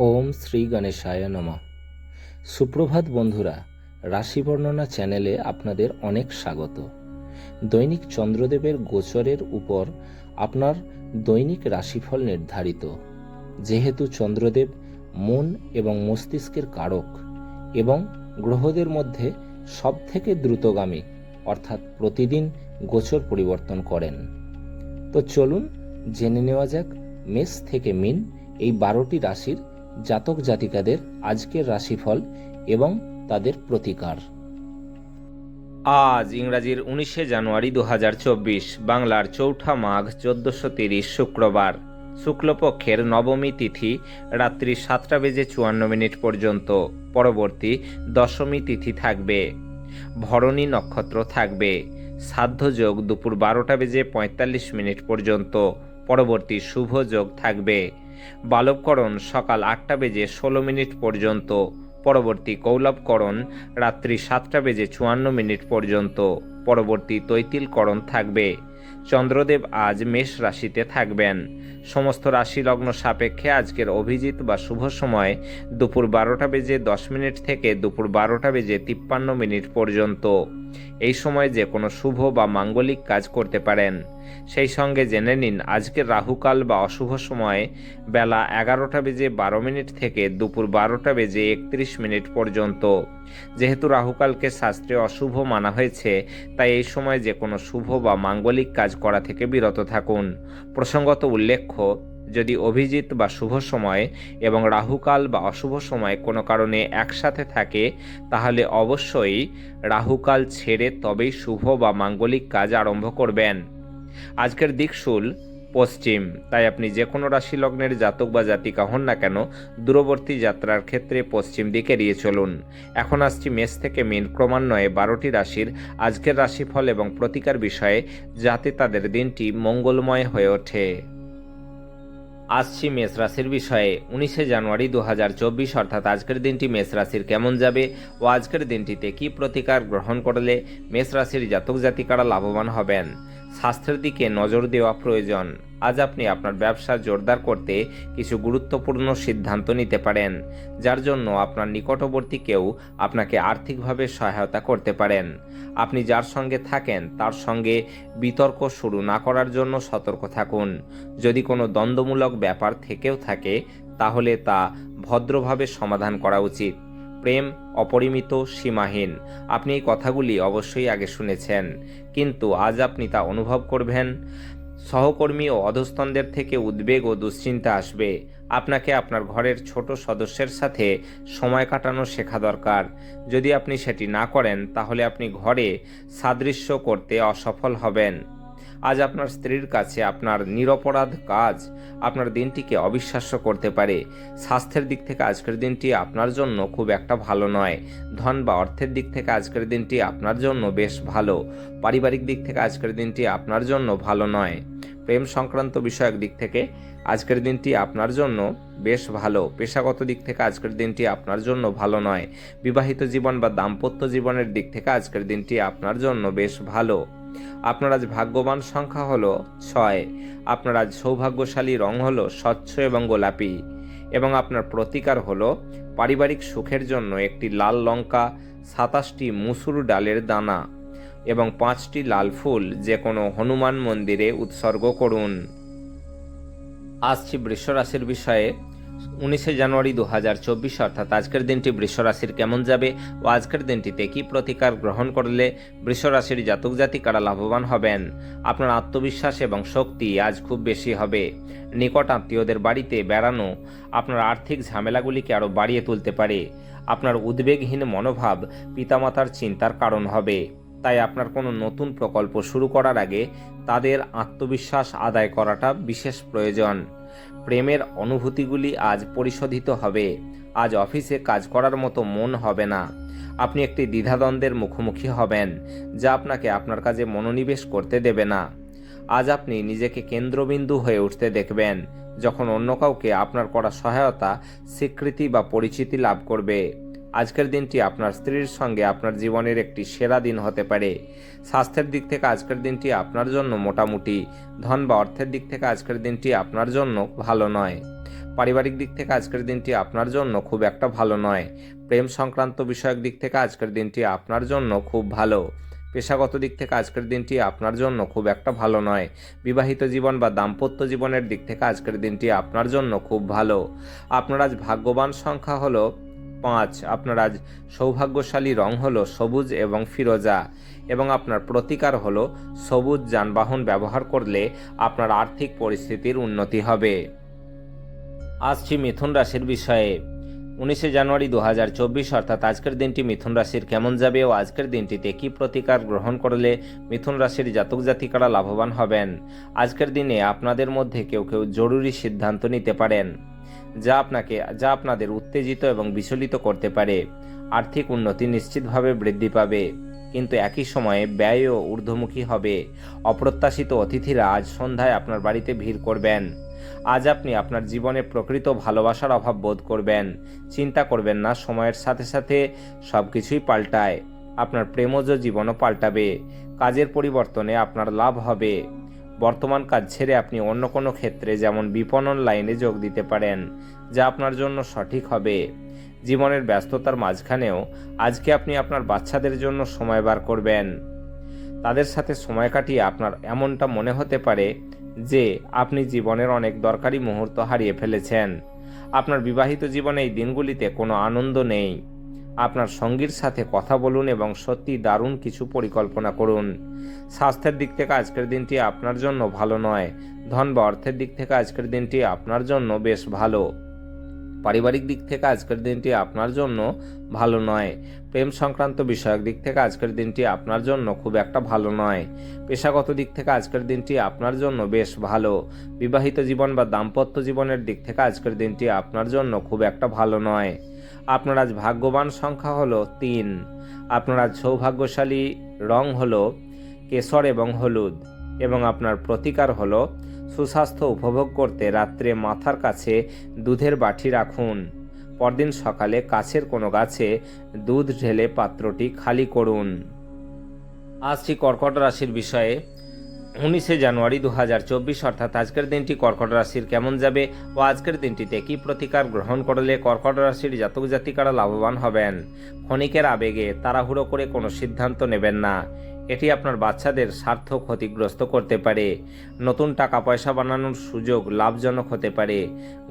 ওম শ্রী গণেশায় নমঃ। সুপ্রভাত বন্ধুরা, রাশি বর্ণনা চ্যানেলে আপনাদের অনেক স্বাগত। দৈনিক চন্দ্রদেবের গোচরের উপর আপনার দৈনিক রাশিফল নির্ধারিত। যেহেতু চন্দ্রদেব মন এবং মস্তিষ্কের কারক এবং গ্রহদের মধ্যে সবথেকে দ্রুতগামী, অর্থাৎ প্রতিদিন গোচর পরিবর্তন করেন। তো চলুন জেনে নেওয়া যাক মেষ থেকে মীন এই 12টি রাশির জাতক জাতিকাদের আজকের রাশিফল এবং তাদের প্রতিকার। আজ ইংরাজির 19শে জানুয়ারি 2024, বাংলার চৌঠা মাঘ 1430 শুক্রবার, শুক্লপক্ষের নবমী তিথি রাত্রি 7:54 পর্যন্ত। পরবর্তী দশমী তিথি থাকবে। ভরণী নক্ষত্র থাকবে। শ্রাদ্ধ যোগ দুপুর 12:45 পর্যন্ত। পরবর্তী শুভ যোগ থাকবে। বালবকরণ সকাল 8:16 পর্যন্ত। পরবর্তী কৌলবকরণ রাত্রি 7:54 পর্যন্ত। পরবর্তী তৈতিলকরণ থাকবে। চন্দ্রদেব আজ মেষ রাশিতে থাকবেন। সমস্ত রাশি লগ্ন সাপেক্ষে আজকের অভিজিৎ বা শুভ সময় দুপুর 12:10 থেকে দুপুর 12:53 পর্যন্ত। এই সময় যে কোনো শুভ বা মাঙ্গলিক কাজ করতে পারেন। সেই সঙ্গে জেনে নিন আজকের রাহুকাল বা অশুভ সময় বেলা 11:12 থেকে দুপুর 12:31 পর্যন্ত। যেহেতু রাহুকালকে শাস্ত্রে অশুভ মানা হয়েছে, তাই এই সময় যে কোনো শুভ বা মাঙ্গলিক কাজ করা থেকে বিরত থাকুন। প্রসঙ্গত উল্লেখ্য, যদি অভিজিৎ বা শুভ সময় এবং রাহুকাল বা অশুভ সময় কোনো কারণে একসাথে থাকে, তাহলে অবশ্যই রাহুকাল ছেড়ে তবেই শুভ বা মাঙ্গলিক কাজ আরম্ভ করবেন। আজকের দিকশুল পশ্চিম, তাই আপনি যে কোনো রাশি লগ্নের জাতক বা জাতিকা হন না কেন, দূরবর্তী যাত্রার ক্ষেত্রে পশ্চিম দিকে এড়িয়ে চলুন। এখন আসছি মেষ থেকে মীন ক্রমান্বয়ে 12টি রাশির আজকের রাশিফল এবং প্রতিকার বিষয়ে, যাতে তাদের দিনটি মঙ্গলময় হয়ে ওঠে। আসছি মেষ রাশির বিষয়ে। 19শে জানুয়ারি 2024, অর্থাৎ আজকের দিনটি মেষ রাশির কেমন যাবে ও আজকের দিনটিতে কি প্রতিকার গ্রহণ করলে মেষ রাশির জাতক জাতিকারা লাভবান হবেন। স্বাস্থ্যের দিকে নজর দেওয়া প্রয়োজন। আজ আপনি আপনার ব্যবসা জোরদার করতে কিছু গুরুত্বপূর্ণ সিদ্ধান্ত নিতে পারেন, যার জন্য আপনার নিকটবর্তী কেউ আপনাকে আর্থিকভাবে সহায়তা করতে পারেন। আপনি যার সঙ্গে থাকেন তার সঙ্গে বিতর্ক শুরু না করার জন্য সতর্ক থাকুন। যদি কোনো দ্বন্দ্বমূলক ব্যাপার থেকেও থাকে, তাহলে তা ভদ্রভাবে সমাধান করা উচিত। প্রেম অপরিমিত, সীমাহীন। আপনি এই কথাগুলি অবশ্যই আগে শুনেছেন, কিন্তু আজ আপনি তা অনুভব করবেন। সহকর্মী ও অধস্তনদের থেকে উদ্বেগ ও দুশ্চিন্তা আসবে। আপনাকে আপনার ঘরের ছোট সদস্যের সাথে সময় কাটানো শেখা দরকার। যদি আপনি সেটি না করেন, তাহলে আপনি ঘরে সাদৃশ্য করতে অসফল হবেন। আজ আপনার স্ত্রীর কাছে আপনার নিরপরাধ কাজ আপনার দিনটিকে অবিশ্বাস্য করতে পারে। স্বাস্থ্যের দিক থেকে আজকের দিনটি আপনার জন্য খুব একটা ভালো নয়। ধন বা অর্থের দিক থেকে আজকের দিনটি আপনার জন্য বেশ ভালো। পারিবারিক দিক থেকে আজকের দিনটি আপনার জন্য ভালো নয়। প্রেম সংক্রান্ত বিষয়ক দিক থেকে আজকের দিনটি আপনার জন্য বেশ ভালো। পেশাগত দিক থেকে আজকের দিনটি আপনার জন্য ভালো নয়। বিবাহিত জীবন বা দাম্পত্য জীবনের দিক থেকে আজকের দিনটি আপনার জন্য বেশ ভালো। আপনার আজ ভাগ্যবান সংখ্যা হলো 6। আপনার আজ সৌভাগ্যশালী রং হলো স্বচ্ছ এবং গোলাপি। এবং আপনার প্রতিকার হলো পারিবারিক সুখের জন্য একটি লাল লঙ্কা, 27টি মুসুর ডালের দানা এবং 5টি লাল ফুল যে কোনো হনুমান মন্দিরে উৎসর্গ করুন। আসছি বৃষ রাশির বিষয়ে। 19শে জানুয়ারি 2024, অর্থাৎ আজকের দিনটি বৃষ রাশির কেমন যাবে ও আজকের দিনটিতে কি প্রতিকার গ্রহণ করলে বৃষ রাশির জাতক জাতিকারা লাভবান হবেন। আপনার আত্মবিশ্বাস এবং শক্তি আজ খুব বেশি হবে। নিকট আত্মীয়দের বাড়িতে বেড়ানো আপনার আর্থিক ঝামেলাগুলিকে আরও বাড়িয়ে তুলতে পারে। আপনার উদ্বেগহীন মনোভাব পিতামাতার চিন্তার কারণ হবে। তাই আপনার কোনো নতুন প্রকল্প শুরু করার আগে তাদের আত্মবিশ্বাস আদায় করাটা বিশেষ প্রয়োজন। প্রেমের অনুভূতিগুলি আজ পরিশোধিত হবে। আজ অফিসে কাজ করার মতো মন হবে না। আপনি একটি দ্বিধাদ্বন্দ্বের মুখোমুখি হবেন, যা আপনাকে আপনার কাজে মনোনিবেশ করতে দেবে না। আজ আপনি নিজেকে কেন্দ্রবিন্দু হয়ে উঠতে দেখবেন, যখন অন্য কাউকে আপনার করা সহায়তা স্বীকৃতি বা পরিচিতি লাভ করবে। আজকের দিনটি আপনার স্ত্রীর সঙ্গে আপনার জীবনের একটি সেরা দিন হতে পারে। স্বাস্থ্যের দিক থেকে আজকের দিনটি আপনার জন্য মোটামুটি। ধন বা অর্থের দিক থেকে আজকের দিনটি আপনার জন্য ভালো নয়। পারিবারিক দিক থেকে আজকের দিনটি আপনার জন্য খুব একটা ভালো নয়। প্রেম সংক্রান্ত বিষয়ক দিক থেকে আজকের দিনটি আপনার জন্য খুব ভালো। পেশাগত দিক থেকে আজকের দিনটি আপনার জন্য খুব একটা ভালো নয়। বিবাহিত জীবন বা দাম্পত্য জীবনের দিক থেকে আজকের দিনটি আপনার জন্য খুব ভালো। আপনার আজ ভাগ্যবান সংখ্যা হলো 5। আপনার আজ সৌভাগ্যশালী রং হলো সবুজ এবং ফিরোজা, এবং আপনার প্রতিকার হলো সবুজ যানবাহন ব্যবহার করলে আপনার আর্থিক পরিস্থিতির উন্নতি হবে। আসছি মিথুন রাশির বিষয়ে। 19 জানুয়ারি 2024 অর্থাৎ আজকের দিনটি মিথুন রাশির কেমন যাবে ও আজকের দিনটিতে কী প্রতিকার গ্রহণ করলে মিথুন রাশির জাতক জাতিকারা লাভবান হবেন। আজকের দিনে আপনাদের মধ্যে কেউ কেউ জরুরি সিদ্ধান্ত নিতে পারেন যা আপনাদের উত্তেজিত এবং বিচলিত করতে পারে। আর্থিক উন্নতি নিশ্চিতভাবে বৃদ্ধি পাবে, কিন্তু একই সময়ে ব্যয়ও ঊর্ধ্বমুখী হবে। অপ্রত্যাশিত অতিথিরা আজ সন্ধ্যায় আপনার বাড়িতে ভিড় করবেন। আজ আপনি আপনার জীবনে প্রকৃত ভালোবাসার অভাব বোধ করবেন। চিন্তা করবেন না, সময়ের সাথে সাথে সব কিছুই পাল্টায়। আপনার প্রেমজ জীবনও পাল্টাবে। কাজের পরিবর্তনে আপনার লাভ হবে। বর্তমান কাজ ছেড়ে আপনি অন্য কোনো ক্ষেত্রে যেমন বিপণন লাইনে যোগ দিতে পারেন, যা আপনার জন্য সঠিক হবে। জীবনের ব্যস্ততার মাঝখানেও আজকে আপনি আপনার বাচ্চাদের জন্য সময় বার করবেন। তাদের সাথে সময় কাটিয়ে আপনার এমনটা মনে হতে পারে যে আপনি জীবনের অনেক দরকারি মুহূর্ত হারিয়ে ফেলেছেন। আপনার বিবাহিত জীবনে এই দিনগুলিতে কোনো আনন্দ নেই। আপনার সঙ্গীর সাথে কথা বলুন এবং সত্যি দারুণ কিছু পরিকল্পনা করুন। স্বাস্থ্যের দিক থেকে আজকের দিনটি আপনার জন্য ভালো নয়। ধন বা অর্থের দিক থেকে আজকের দিনটি আপনার জন্য বেশ ভালো। পারিবারিক দিক থেকে আজকের দিনটি আপনার জন্য ভালো নয়। প্রেম সংক্রান্ত বিষয়ক দিক থেকে আজকের দিনটি আপনার জন্য খুব একটা ভালো নয়। পেশাগত দিক থেকে আজকের দিনটি আপনার জন্য বেশ ভালো। বিবাহিত জীবন বা দাম্পত্য জীবনের দিক থেকে আজকের দিনটি আপনার জন্য খুব একটা ভালো নয়। আপনার আজ ভাগ্যবান সংখ্যা হলো 3। আপনার আজ সৌভাগ্যশালী রং হলো কেশর এবং হলুদ, এবং আপনার প্রতিকার হলো সুস্বাস্থ্য উপভোগ করতে রাত্রে মাথার কাছে দুধের বাটি রাখুন। পরদিন সকালে কাছের কোনো গাছে দুধ ঢেলে পাত্রটি খালি করুন। আসছি কর্কট রাশির বিষয়ে। 19 জানুয়ারি 2024 অর্থাৎ আজকের দিনটি কর্কট রাশির কেমন যাবে ও আজকের দিনটিতে কী প্রতিকার গ্রহণ করলে কর্কট রাশির জাতক জাতিকারা লাভবান হবেন। ক্ষণিকের আবেগে তাড়াহুড়ো করে কোনো সিদ্ধান্ত নেবেন না। এটি আপনার বাচ্চাদের স্বার্থ ক্ষতিগ্রস্ত করতে পারে। নতুন টাকা পয়সা বানানোর সুযোগ লাভজনক হতে পারে।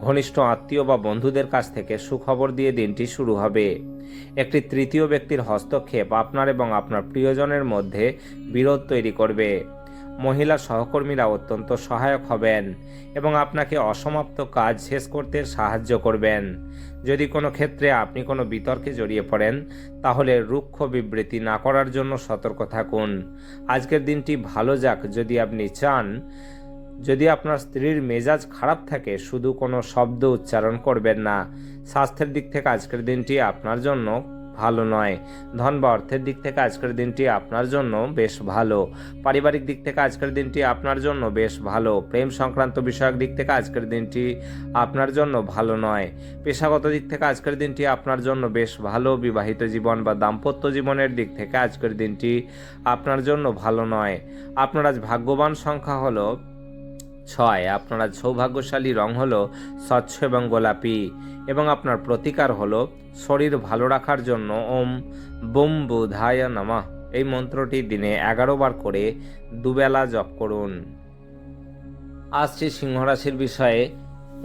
ঘনিষ্ঠ আত্মীয় বা বন্ধুদের কাছ থেকে সুখবর দিয়ে দিনটি শুরু হবে। একটি তৃতীয় ব্যক্তির হস্তক্ষেপ আপনার এবং আপনার প্রিয়জনের মধ্যে বিরোধ তৈরি করবে। মহিলা সহকর্মীরা অত্যন্ত সহায়ক হবেন এবং আপনাকে অসমাপ্ত কাজ শেষ করতে সাহায্য করবেন। যদি কোনো ক্ষেত্রে আপনি কোনো বিতর্কে জড়িয়ে পড়েন, তাহলে রুক্ষ বিবৃতি না করার জন্য সতর্ক থাকুন। আজকের দিনটি ভালো যাক যদি আপনি চান। যদি আপনার স্ত্রীর মেজাজ খারাপ থাকে, শুধু কোনো শব্দ উচ্চারণ করবেন না। স্বাস্থ্যের দিক থেকে আজকের দিনটি আপনার জন্য ভালো নয়। ধন বা অর্থের দিক থেকে আজকের দিনটি আপনার জন্য বেশ ভালো। পারিবারিক দিক থেকে আজকের দিনটি আপনার জন্য বেশ ভালো। প্রেম সংক্রান্ত বিষয়ক দিক থেকে আজকের দিনটি আপনার জন্য ভালো নয়। পেশাগত দিক থেকে আজকের দিনটি আপনার জন্য বেশ ভালো। বিবাহিত জীবন বা দাম্পত্য জীবনের দিক থেকে আজকের দিনটি আপনার জন্য ভালো নয়। আপনার আজ ভাগ্যবান সংখ্যা হলো 6। আপনার আজ সৌভাগ্যশালী রং হলো স্বচ্ছ এবং গোলাপি, এবং আপনার প্রতিকার হলো শরীর ভালো রাখার জন্য ওম বুম বুধায় নমঃ এই মন্ত্রটি দিনে 11 বার করে দুবেলা জপ করুন। আসছি সিংহ রাশির বিষয়ে।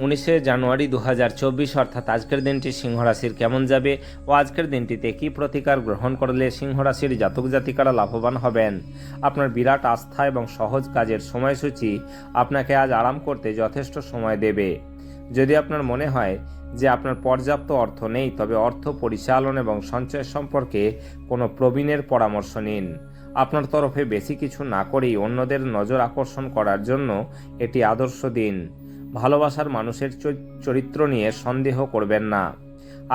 19 জানুয়ারি 2024 অর্থাৎ আজকের দিনটি সিংহ রাশির কেমন যাবে ও আজকের দিনটিতে কী প্রতিকার গ্রহণ করলে সিংহ রাশির জাতক জাতিকারা লাভবান হবেন। আপনার বিরাট আস্থা এবং সহজ কাজের সময়সূচি আপনাকে আজ আরাম করতে যথেষ্ট সময় দেবে। যদি আপনার মনে হয় যে আপনার পর্যাপ্ত অর্থ নেই, তবে অর্থ পরিচালন এবং সঞ্চয় সম্পর্কে কোনো প্রবীণের পরামর্শ নিন। আপনার তরফে বেশি কিছু না করেই অন্যদের নজর আকর্ষণ করার জন্য এটি আদর্শ দিন। ভালোবাসার মানুষের চরিত্র নিয়ে সন্দেহ করবেন না।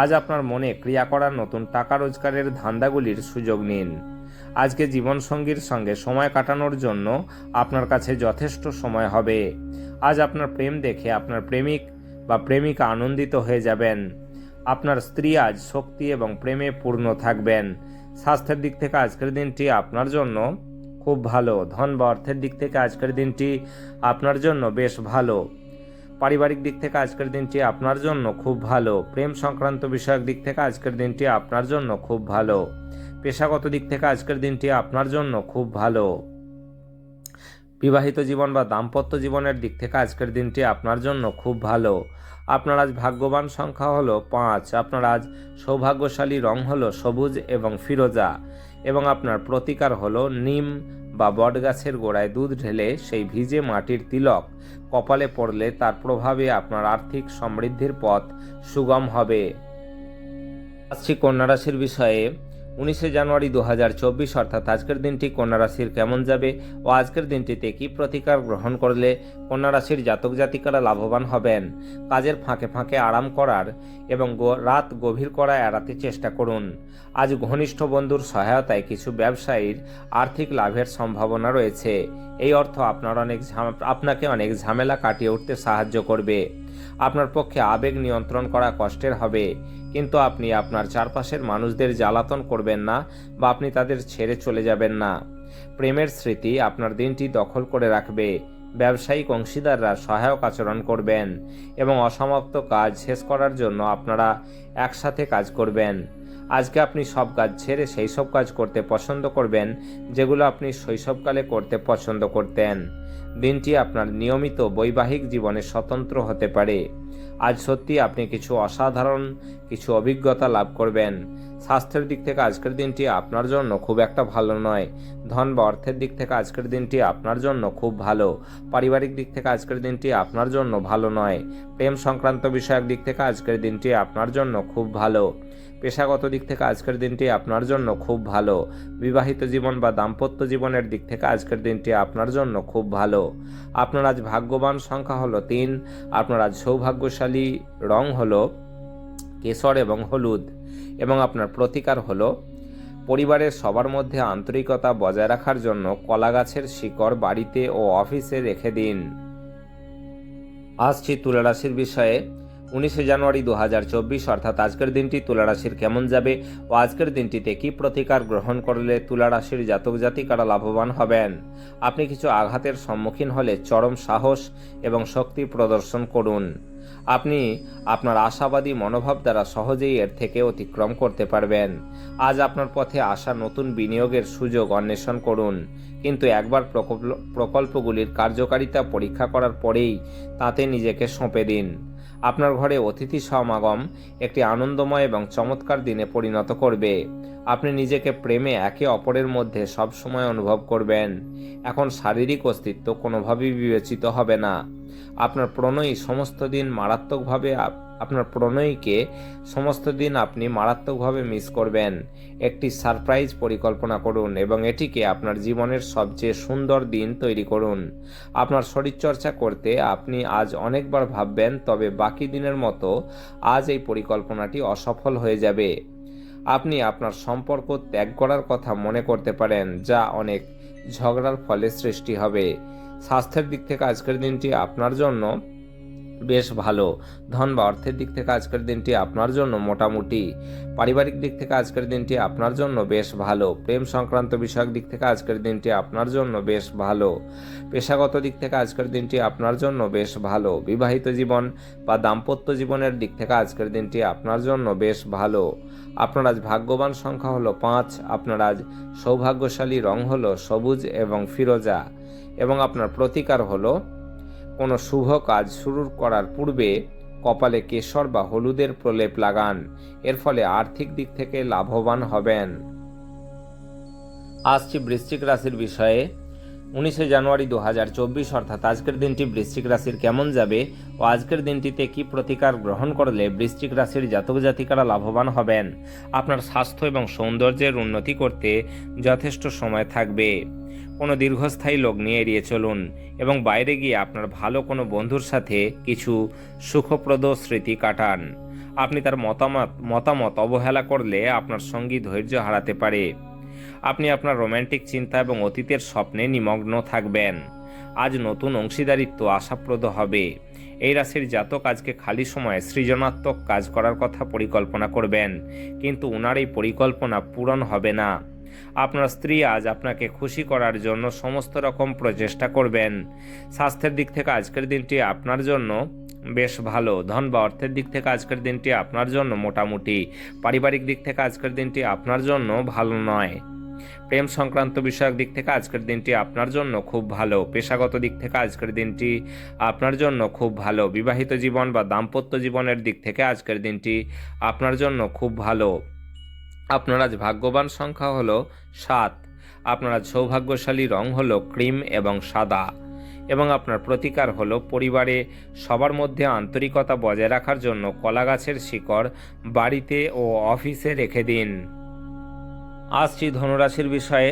আজ আপনার মনে ক্রিয়া করার নতুন টাকা রোজগারের ধান্দাগুলির সুযোগ নিন। আজকে জীবনসঙ্গীর সঙ্গে সময় কাটানোর জন্য আপনার কাছে যথেষ্ট সময় হবে। আজ আপনার প্রেম দেখে আপনার প্রেমিক বা প্রেমিকা আনন্দিত হয়ে যাবেন। আপনার স্ত্রী আজ শক্তি এবং প্রেমে পূর্ণ থাকবেন। স্বাস্থ্যের দিক থেকে আজকের দিনটি আপনার জন্য খুব ভালো। ধন বা অর্থের দিক থেকে আজকের দিনটি আপনার জন্য বেশ ভালো। পারিবারিক দিক থেকে আজকের দিনটি আপনার জন্য খুব ভালো। প্রেম সংক্রান্ত বিষয়ক দিক থেকে আজকের দিনটি আপনার জন্য খুব ভালো। পেশাগত দিক থেকে আজকের দিনটি আপনার জন্য খুব ভালো। বিবাহিত জীবন বা দাম্পত্য জীবনের দিক থেকে আজকের দিনটি আপনার জন্য খুব ভালো। আপনার আজ ভাগ্যবান সংখ্যা হলো 5। আপনার আজ সৌভাগ্যশালী রং হলো সবুজ এবং ফিরোজা, এবং আপনার প্রতিকার হলো নিম বা বটগাছের গোড়ায় দুধ ঢেলে সেই ভিজে মাটির তিলক কপালে পড়লে তার প্রভাবে আপনার আর্থিক সমৃদ্ধির পথ সুগম হবে। আসছি কন্যা রাশির বিষয়ে। 19শে জানুয়ারি 2024 অর্থাৎ আজকের দিনটি কন্যা রাশির কেমন যাবে ও আজকের দিনটিতে কি প্রতিকার গ্রহণ করলে কন্যা রাশির জাতক জাতিকারা লাভবান হবেন। কাজের ফাঁকে ফাঁকে আরাম করার এবং রাত গভীর করা এড়াতে চেষ্টা করুন। আজ ঘনিষ্ঠ বন্ধুর সহায়তায় কিছু ব্যবসায়ীর আর্থিক লাভের সম্ভাবনা রয়েছে। এই অর্থ আপনাকে অনেক ঝামেলা কাটিয়ে উঠতে সাহায্য করবে। আপনার পক্ষে আবেগ নিয়ন্ত্রণ করা কষ্টের হবে, কিন্তু আপনি আপনার চারপাশের মানুষদের জ্বালাতন করবেন না বা আপনি তাদের ছেড়ে চলে যাবেন না। প্রেমের স্মৃতি আপনার দিনটি দখল করে রাখবে। ব্যবসায়িক অংশীদাররা সহায়ক আচরণ করবেন এবং অসমাপ্ত কাজ শেষ করার জন্য আপনারা একসাথে কাজ করবেন। আজকে আপনি সব কাজ ছেড়ে সেই সব কাজ করতে পছন্দ করবেন যেগুলো আপনি শৈশবকালে করতে পছন্দ করতেন। দিনটি আপনার নিয়মিত বৈবাহিক জীবনে স্বতন্ত্র হতে পারে। আজ সত্যি আপনি কিছু অসাধারণ অভিজ্ঞতা লাভ করবেন। স্বাস্থ্যের দিক থেকে আজকের দিনটি আপনার জন্য খুব একটা ভালো নয়। ধন বা অর্থের দিক থেকে আজকের দিনটি আপনার জন্য খুব ভালো। পারিবারিক দিক থেকে আজকের দিনটি আপনার জন্য ভালো নয়। প্রেম সংক্রান্ত বিষয়ক দিক থেকে আজকের দিনটি আপনার জন্য খুব ভালো। পেশাগত দিক থেকে আজকের দিনটি আপনার জন্য খুব ভালো। বিবাহিত জীবন বা দাম্পত্য জীবনের দিক থেকে আজকের দিনটি আপনার জন্য খুব ভালো। আপনার আজ ভাগ্যবান সংখ্যা হলো 3। আপনার আজ সৌভাগ্যশালী রং হলো কেশর এবং হলুদ, এবং আপনার প্রতিকার হলো পরিবারের সবার মধ্যে আন্তরিকতা বজায় রাখার জন্য কলা গাছের শিকড় বাড়িতে ও অফিসে রেখে দিন। আসছি তুলা রাশির বিষয়ে। 19শে জানুয়ারি 2024 অর্থাৎ আজকের দিনটি তুলা রাশির কেমন যাবে ও আজকের দিনটিতে কি প্রতিকার গ্রহণ করলে তুলা রাশির জাতক জাতিকারা লাভবান হবেন। আপনি কিছু আঘাতের সম্মুখীন হলে চরম সাহস এবং শক্তি প্রদর্শন করুন। আপনি আপনার আশাবাদী মনোভাব দ্বারা সহজেই এর থেকে অতিক্রম করতে পারবেন। আজ আপনার পথে আসা নতুন বিনিয়োগের সুযোগ অন্বেষণ করুন, কিন্তু একবার প্রকল্পগুলির কার্যকারিতা পরীক্ষা করার পরেই তাতে নিজেকে সঁপে দিন। আপনার ঘরে অতিথি সমাগম একটি আনন্দময় এবং চমৎকার দিনে পরিণত করবে। আপনি নিজেকে প্রেমে একে অপরের মধ্যে সবসময় অনুভব করবেন। এখন শারীরিক অস্তিত্ব কোনোভাবেই বিবেচিত হবে না। আপনার প্রণয়ী আপনার প্রণয়ীকে সমস্ত দিন আপনি মারাত্মকভাবে মিস করবেন। একটি সারপ্রাইজ পরিকল্পনা করুন এবং এটিকে আপনার জীবনের সবচেয়ে সুন্দর দিন তৈরি করুন। আপনার শরীরচর্চা করতে আপনি আজ অনেকবার ভাববেন, তবে বাকি দিনের মতো আজ এই পরিকল্পনাটি অসফল হয়ে যাবে। আপনি আপনার সম্পর্ক ত্যাগ করার কথা মনে করতে পারেন, যা অনেক ঝগড়ার ফলে সৃষ্টি হবে। স্বাস্থ্যের দিক থেকে আজকের দিনটি আপনার জন্য বেশ ভালো। ধন বা অর্থের দিক থেকে আজকের দিনটি আপনার জন্য মোটামুটি। পারিবারিক দিক থেকে আজকের দিনটি আপনার জন্য বেশ ভালো। প্রেম সংক্রান্ত বিষয়ক দিক থেকে আজকের দিনটি আপনার জন্য বেশ ভালো। পেশাগত দিক থেকে আজকের দিনটি আপনার জন্য বেশ ভালো। বিবাহিত জীবন বা দাম্পত্য জীবনের দিক থেকে আজকের দিনটি আপনার জন্য বেশ ভালো। আপনার আজ ভাগ্যবান সংখ্যা হলো 5। আপনার আজ সৌভাগ্যশালী রং হলো সবুজ এবং ফিরোজা, এবং আপনার প্রতিকার হলো কোনো শুভ কাজ শুরু করার পূর্বে কপালে কেশর বা হলুদের প্রলেপ লাগান। এর ফলে আর্থিক দিক থেকে লাভবান হবেন। আসছি বৃশ্চিক রাশির বিষয়ে। 19শে জানুয়ারি 2024 অর্থাৎ আজকের দিনটি বৃশ্চিক রাশির কেমন যাবে ও আজকের দিনটিতে কি প্রতিকার গ্রহণ করলে বৃশ্চিক রাশির জাতক জাতিকারা লাভবান হবেন। আপনার স্বাস্থ্য এবং সৌন্দর্যের উন্নতি করতে যথেষ্ট সময় থাকবে। কোনো দীর্ঘস্থায়ী লগ্নি এড়িয়ে চলুন এবং বাইরে গিয়ে আপনার ভালো কোনো বন্ধুর সাথে কিছু সুখপ্রদ স্মৃতি কাটান। আপনি তার মতামত অবহেলা করলে আপনার সঙ্গী ধৈর্য হারাতে পারে। আপনি আপনার রোম্যান্টিক চিন্তা এবং অতীতের স্বপ্নে নিমগ্ন থাকবেন। আজ নতুন অংশীদারিত্ব আশাপ্রদ হবে। এই রাশির জাতক আজকে খালি সময়ে সৃজনাত্মক কাজ করার কথা পরিকল্পনা করবেন, কিন্তু ওনার এই পরিকল্পনা পূরণ হবে না। আপনার স্ত্রী আজ আপনাকে খুশি করার জন্য সমস্ত রকম প্রচেষ্টা করবেন। স্বাস্থ্যের দিক থেকে আজকের দিনটি আপনার জন্য বেশ ভালো। ধন বা অর্থের দিক থেকে আজকের দিনটি আপনার জন্য মোটামুটি। পারিবারিক দিক থেকে আজকের দিনটি আপনার জন্য ভালো নয়। প্রেম সংক্রান্ত বিষয়ক দিক থেকে আজকের দিনটি আপনার জন্য খুব ভালো। পেশাগত দিক থেকে আজকের দিনটি আপনার জন্য খুব ভালো। বিবাহিত জীবন বা দাম্পত্য জীবনের দিক থেকে আজকের দিনটি আপনার জন্য খুব ভালো। আপনার আজ ভাগ্যবান সংখ্যা হলো 7। আপনার আজ সৌভাগ্যশালী রং হলো ক্রিম এবং সাদা, এবং আপনার প্রতিকার হলো পরিবারে সবার মধ্যে আন্তরিকতা বজায় রাখার জন্য কলা গাছের শিকড় বাড়িতে ও অফিসে রেখে দিন। আসছি ধনুরাশির বিষয়ে।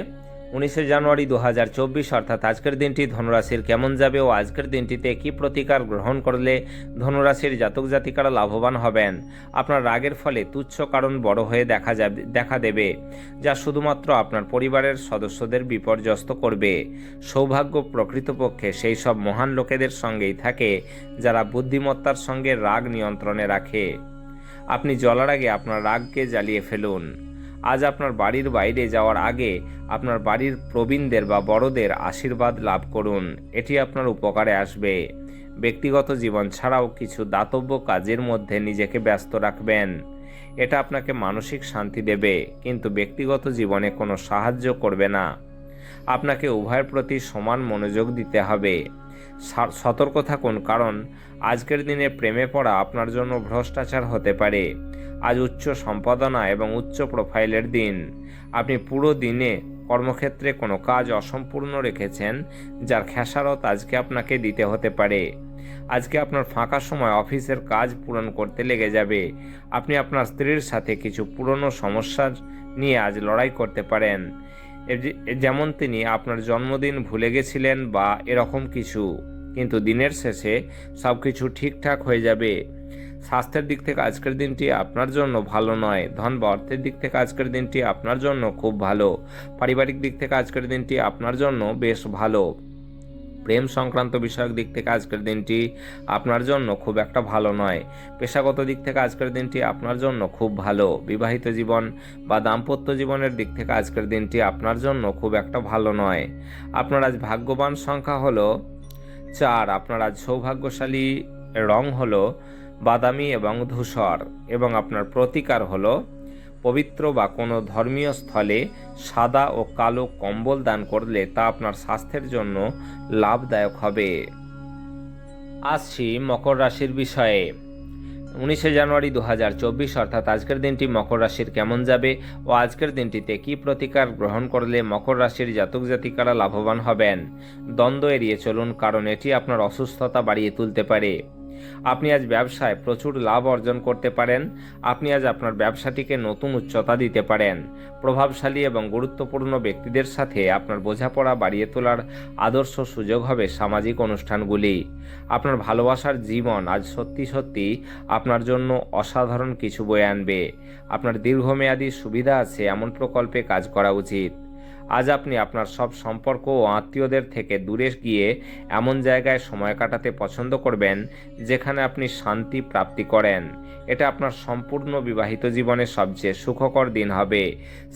19 জানুয়ারি 2024 অর্থাৎ আজকের দিনটি ধনুরাশির কেমন যাবে ও আজকের দিনটিতে কি প্রতিকার গ্রহণ করলে ধনুরাশির জাতক জাতিকারা লাভবান হবেন। আপনার রাগের ফলে তুচ্ছ কারণ বড় হয়ে দেখা দেবে, যা শুধুমাত্র আপনার পরিবারের সদস্যদের বিপর্যস্ত করবে। সৌভাগ্য প্রকৃতপক্ষে সেই সব মহান লোকেদের সঙ্গেই থাকে যারা বুদ্ধিমত্তার সঙ্গে রাগ নিয়ন্ত্রণে রাখে। আপনি জ্বলার আগে আপনার রাগকে জ্বালিয়ে ফেলুন। আজ আপনার বাড়ির বাইরে যাওয়ার আগে আপনার বাড়ির প্রবীণদের বা বড়দের আশীর্বাদ লাভ করুন, এটি আপনার উপকারে আসবে। ব্যক্তিগত জীবন ছাড়াও কিছু দাতব্য কাজের মধ্যে নিজেকে ব্যস্ত রাখবেন, এটা আপনাকে মানসিক শান্তি দেবে, কিন্তু ব্যক্তিগত জীবনে কোনো সাহায্য করবে না। আপনাকে উভয়ের প্রতি সমান মনোযোগ দিতে হবে। সতর্ক থাকুন, কারণ আজকের দিনে প্রেমে পড়া আপনার জন্য ভ্রষ্টাচার হতে পারে। আজ উচ্চ সম্পাদনা এবং উচ্চ প্রোফাইলের দিন। আপনি পুরো দিনে কর্মক্ষেত্রে কোনো কাজ অসম্পূর্ণ রেখেছেন, যার খেসারত আজকে আপনাকে দিতে হতে পারে। আজকে আপনার ফাঁকা সময় অফিসের কাজ পূরণ করতে লেগে যাবে। আপনি আপনার স্ত্রীর সাথে কিছু পুরনো সমস্যার নিয়ে আজ লড়াই করতে পারেন, যেমন তিনি আপনার জন্মদিন ভুলে গেছিলেন বা এরকম কিছু, কিন্তু দিনের শেষে সব কিছু ঠিকঠাক হয়ে যাবে। স্বাস্থ্যের দিক থেকে আজকের দিনটি আপনার জন্য ভালো নয়। ধন বা অর্থের দিক থেকে আজকের দিনটি আপনার জন্য খুব ভালো। পারিবারিক দিক থেকে আজকের দিনটি আপনার জন্য বেশ ভালো। প্রেম সংক্রান্ত বিষয়ক দিক থেকে আজকের দিনটি আপনার জন্য খুব একটা ভালো নয়। পেশাগত দিক থেকে আজকের দিনটি আপনার জন্য খুব ভালো। বিবাহিত জীবন বা দাম্পত্য জীবনের দিক থেকে আজকের দিনটি আপনার জন্য খুব একটা ভালো নয়। আপনার আজ ভাগ্যবান সংখ্যা হলো 4। আপনার আজ সৌভাগ্যশালী রং হলো বাদামি এবং ধূসর, এবং আপনার প্রতিকার হলো পবিত্র বা কোনো ধর্মীয় স্থলে সাদা ও কালো কম্বল দান করলে তা আপনার স্বাস্থ্যের জন্য লাভদায়ক হবে। আসছি মকর রাশির বিষয়ে। 19 জানুয়ারি 2024 অর্থাৎ আজকের দিনটি মকর রাশির কেমন যাবে ও আজকের দিনটিতে কি প্রতিকার গ্রহণ করলে মকর রাশির জাতক জাতিকারা লাভবান হবেন। দ্বন্দ্ব এড়িয়ে চলুন, কারণ এটি আপনার অসুস্থতা বাড়িয়ে তুলতে পারে। আপনি আজ ব্যবসায় প্রচুর লাভ অর্জন করতে পারেন। আপনি আজ আপনার ব্যবসাটিকে নতুন উচ্চতা দিতে পারেন। প্রভাবশালী এবং গুরুত্বপূর্ণ ব্যক্তিদের সাথে আপনার বোঝাপড়া বাড়িয়ে তোলার আদর্শ সুযোগ হবে সামাজিক অনুষ্ঠানগুলি। আপনার ভালোবাসার জীবন আজ সত্যি সত্যি আপনার জন্য অসাধারণ কিছু বয়ে আনবে। আপনার দীর্ঘমেয়াদী সুবিধা আছে এমন প্রকল্পে কাজ করা উচিত। আজ আপনি আপনার সব সম্পর্ক ও আত্মীয়দের থেকে দূরে গিয়ে এমন জায়গায় সময় কাটাতে পছন্দ করবেন যেখানে আপনি শান্তি প্রাপ্তি করেন। এটা আপনার সম্পূর্ণ বিবাহিত জীবনের সবচেয়ে সুখকর দিন হবে।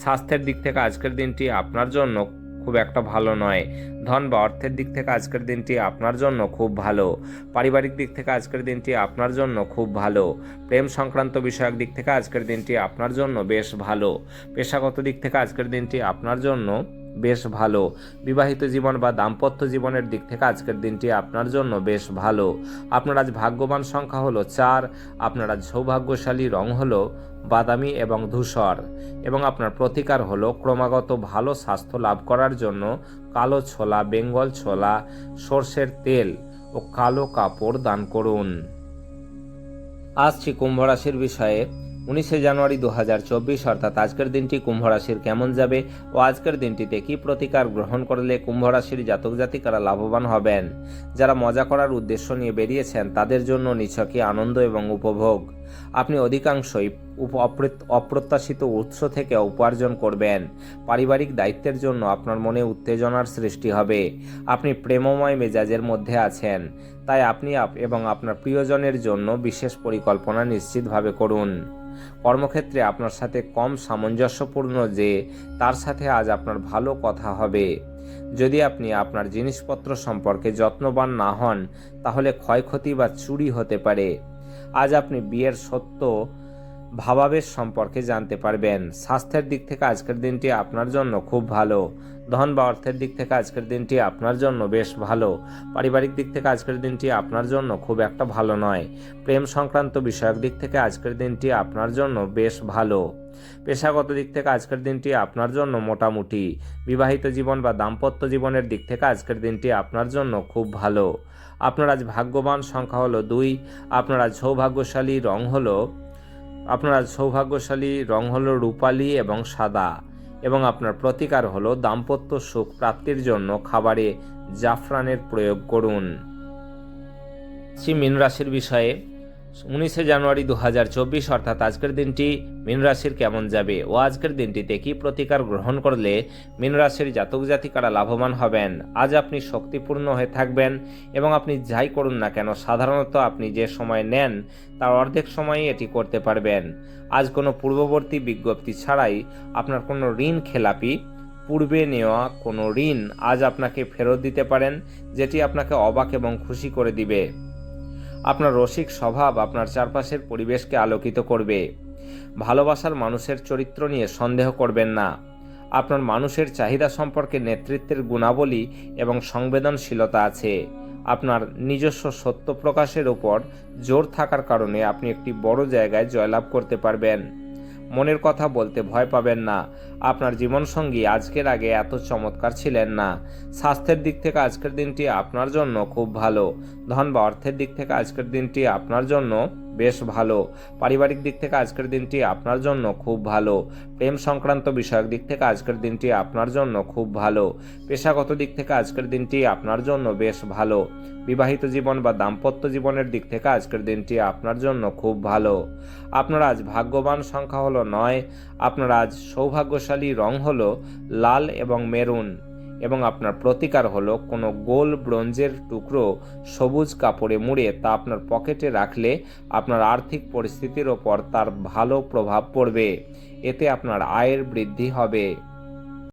স্বাস্থ্যের দিক থেকে আজকের দিনটি আপনার জন্য খুব একটা ভালো নয়। ধন বা অর্থের দিক থেকে আজকের দিনটি আপনার জন্য খুব ভালো। পারিবারিক দিক থেকে আজকের দিনটি আপনার জন্য খুব ভালো। প্রেম সংক্রান্ত বিষয়ক দিক থেকে আজকের দিনটি আপনার জন্য বেশ ভালো। পেশাগত দিক থেকে আজকের দিনটি আপনার জন্য বেশ ভালো। বিবাহিত জীবন বা দাম্পত্য জীবনের দিক থেকে আজকের দিনটি আপনার জন্য বেশ ভালো। আপনার আজ ভাগ্যবান সংখ্যা হলো 4। আপনার আজ সৌভাগ্যশালী রং হলো বাদামি এবং ধূসর, এবং আপনার প্রতিকার হলো ক্রমাগত ভালো স্বাস্থ্য লাভ করার জন্য কালো ছোলা, বেঙ্গল ছোলা, সর্ষের তেল ও কালো কাপড় দান করুন। আসছি কুম্ভ রাশির বিষয়ে। 19 জানুয়ারি 2024 অর্থাৎ আজকের দিনটি কুম্ভ রাশির কেমন যাবে ও আজকের দিনটিতে কি প্রতিকার গ্রহণ করলে কুম্ভ রাশির জাতক জাতিকারা লাভবান হবেন। যারা মজা করার উদ্দেশ্য নিয়ে বেরিয়েছেন তাদের জন্য নিছকই আনন্দ এবং উপভোগ। আপনি অধিকাংশই অপ্রত্যাশিত উৎস থেকে উপার্জন করবেন। পারিবারিক দায়িত্বের জন্য আপনার মনে উত্তেজনার সৃষ্টি হবে। আপনি প্রেমময় মেজাজের মধ্যে আছেন, তাই আপনি এবং আপনার প্রিয়জনের জন্য বিশেষ পরিকল্পনা নিশ্চিতভাবে করুন। কর্মক্ষেত্রে আপনার সাথে কম সামঞ্জস্যপূর্ণ যে তার সাথে আজ আপনার ভালো কথা হবে। যদি আপনি আপনার জিনিসপত্র সম্পর্কে যত্নবান না হন তাহলে ক্ষয়ক্ষতি বা চুরি হতে পারে। আজ আপনি বিয়ের সত্য ভাবাবেশ সম্পর্কে জানতে পারবেন। স্বাস্থ্যের দিক থেকে আজকের দিনটি আপনার জন্য খুব ভালো। ধন বা অর্থের দিক থেকে আজকের দিনটি আপনার জন্য বেশ ভালো। পারিবারিক দিক থেকে আজকের দিনটি আপনার জন্য খুব একটা ভালো নয়। প্রেম সংক্রান্ত বিষয়ক দিক থেকে আজকের দিনটি আপনার জন্য বেশ ভালো। পেশাগত দিক থেকে আজকের দিনটি আপনার জন্য মোটামুটি। বিবাহিত জীবন বা দাম্পত্য জীবনের দিক থেকে আজকের দিনটি আপনার জন্য খুব ভালো। আপনার আজ ভাগ্যবান সংখ্যা হলো 2। আপনার আজ সৌভাগ্যশালী রং হলো রূপালী এবং সাদা, এবং আপনার প্রতিকার হলো দাম্পত্য সুখ প্রাপ্তির জন্য খাবারে জাফরানের প্রয়োগ করুন। মীন রাশির বিষয়ে 19শে জানুয়ারি 2024 অর্থাৎ আজকের দিনটি মীন রাশির কেমন যাবে ও আজকের দিনটিতে কি প্রতিকার গ্রহণ করলে মীন রাশির জাতক জাতিকারা লাভবান হবেন। আজ আপনি শক্তিপূর্ণ হয়ে থাকবেন এবং আপনি যাই করুন না কেন সাধারণত আপনি যে সময় নেন তার অর্ধেক সময়ই এটি করতে পারবেন। আজ কোনো পূর্ববর্তী বিজ্ঞপ্তি ছাড়াই আপনার কোনো ঋণ খেলাপি পূর্বে নেওয়া কোনো ঋণ আজ আপনাকে ফেরত দিতে পারেন, যেটি আপনাকে অবাক এবং খুশি করে দিবে। আপনার রসিক স্বভাব আপনার চারপাশের পরিবেশকে আলোকিত করবে। ভালোবাসার মানুষের চরিত্র নিয়ে সন্দেহ করবেন না। আপনার মানুষের চাহিদা সম্পর্কে নেতৃত্বের গুণাবলী এবং সংবেদনশীলতা আছে। আপনার নিজস্ব সত্য প্রকাশের উপর জোর থাকার কারণে আপনি একটি বড় জায়গায় জয়লাভ করতে পারবেন। মনের কথা বলতে ভয় পাবেন না। আপনার জীবনসঙ্গী আজকের আগে এত চমৎকার ছিলেন না। স্বাস্থ্যের দিক থেকে আজকের দিনটি আপনার জন্য খুব ভালো। ধন বা অর্থের দিক থেকে আজকের দিনটি আপনার জন্য বেশ ভালো। পারিবারিক দিক থেকে আজকের দিনটি আপনার জন্য খুব ভালো। প্রেম সংক্রান্ত বিষয়ক দিক থেকে আজকের দিনটি আপনার জন্য খুব ভালো। পেশাগত দিক থেকে আজকের দিনটি আপনার জন্য বেশ ভালো। বিবাহিত জীবন বা দাম্পত্য জীবনের দিক থেকে আজকের দিনটি আপনার জন্য খুব ভালো। আপনার আজ ভাগ্যবান সংখ্যা হলো 9। আপনার আজ সৌভাগ্যশালী রং হলো লাল এবং মেরুন, এবং আপনার প্রতিকার হলো কোনো গোল ব্রোঞ্জের টুকরো সবুজ কাপড়ে মুড়ে তা আপনার পকেটে রাখলে আপনার আর্থিক পরিস্থিতির ওপর তার ভালো প্রভাব পড়বে। এতে আপনার আয়ের বৃদ্ধি হবে।